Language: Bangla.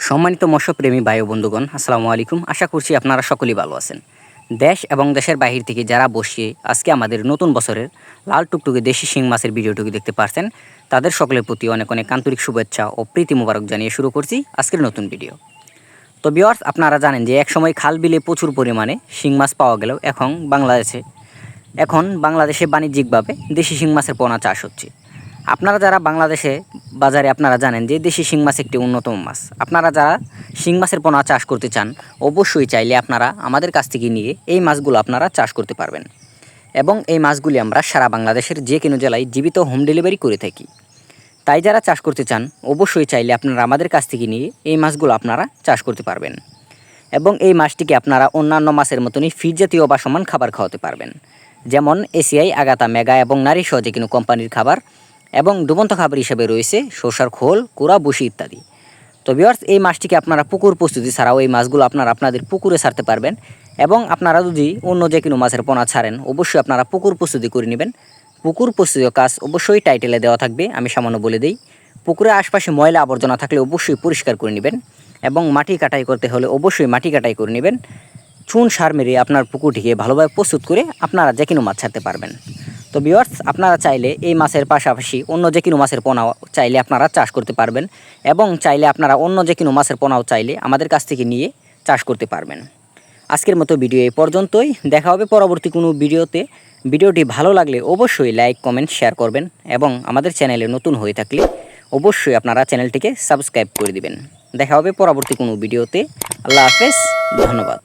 সম্মানিত মৎস্যপ্রেমী ভাই ও বন্ধুগণ, আসসালামু আলাইকুম। আশা করছি আপনারা সকলেই ভালো আছেন। দেশ এবং দেশের বাহির থেকে যারা বসে আজকে আমাদের নতুন বছরের লাল টুকটুকে দেশি শিং মাছের ভিডিওটুকু দেখতে পারছেন, তাদের সকলের প্রতি অনেক অনেক আন্তরিক শুভেচ্ছা ও প্রীতি মোবারক জানিয়ে শুরু করছি আজকের নতুন ভিডিও। তো ভিউয়ার্স, আপনারা জানেন যে একসময় খাল বিলে প্রচুর পরিমাণে শিং মাছ পাওয়া গেলেও এখন বাংলাদেশে বাণিজ্যিকভাবে দেশি শিং মাছের পোনা চাষ হচ্ছে। আপনারা যারা বাংলাদেশে বাজারে আপনারা জানেন যে দেশি শিং মাছ একটি অন্যতম মাছ। আপনারা যারা শিং মাছের পোনা চাষ করতে চান, অবশ্যই চাইলে আপনারা আমাদের কাছ থেকে নিয়ে এই মাছগুলো আপনারা চাষ করতে পারবেন। এবং এই মাছগুলি আমরা সারা বাংলাদেশের যে কোনো জেলায় জীবিত হোম ডেলিভারি করে থাকি। তাই যারা চাষ করতে চান, অবশ্যই চাইলে আপনারা আমাদের কাছ থেকে নিয়ে এই মাছগুলো আপনারা চাষ করতে পারবেন। এবং এই মাছটিকে আপনারা অন্যান্য মাছের মতনই ফিড জাতীয় বা সমান খাবার খাওয়াতে পারবেন, যেমন এসিআই, আগাতা, মেগা এবং নারী সহ যে কোনো কোম্পানির খাবার। এবং ডুবন্ত খাবার হিসেবে রয়েছে শসার খোল, কুড়া, বসি ইত্যাদি। তো ভিউয়ার্স, এই মাছটিকে আপনারা পুকুর প্রস্তুতি ছাড়াও এই মাছগুলো আপনারা আপনাদের পুকুরে ছাড়তে পারবেন। এবং আপনারা যদি অন্য যে কোনো মাছের পোনা ছাড়েন, অবশ্যই আপনারা পুকুর প্রস্তুতি করে নেবেন। পুকুর প্রস্তুতির কাজ অবশ্যই টাইটেলে দেওয়া থাকবে, আমি সামান্য বলে দিই। পুকুরের আশপাশে ময়লা আবর্জনা থাকলে অবশ্যই পরিষ্কার করে নেবেন। এবং মাটি কাটাই করতে হলে অবশ্যই মাটি কাটাই করে নেবেন। চুন সার মেরে আপনার পুকুরটিকে ভালোভাবে প্রস্তুত করে আপনারা যে কোনো মাছ ছাড়তে পারবেন। তো ভিউয়ার্স, আপনারা চাইলে এই মাছের পাশাপাশি অন্য যে কোনো মাছের পোনাও চাইলে আপনারা চাষ করতে পারবেন। এবং চাইলে আপনারা অন্য যে কোনো মাছের পোনাও চাইলে আমাদের কাছ থেকে নিয়ে চাষ করতে পারবেন। আজকের মতো ভিডিও এই পর্যন্তই। দেখা হবে পরবর্তী কোনো ভিডিওতে। ভিডিওটি ভালো লাগলে অবশ্যই লাইক, কমেন্ট, শেয়ার করবেন। এবং আমাদের চ্যানেলে নতুন হয়ে থাকলে অবশ্যই আপনারা চ্যানেলটিকে সাবস্ক্রাইব করে দিবেন। দেখা হবে পরবর্তী কোনো ভিডিওতে। আল্লাহ হাফেজ, ধন্যবাদ।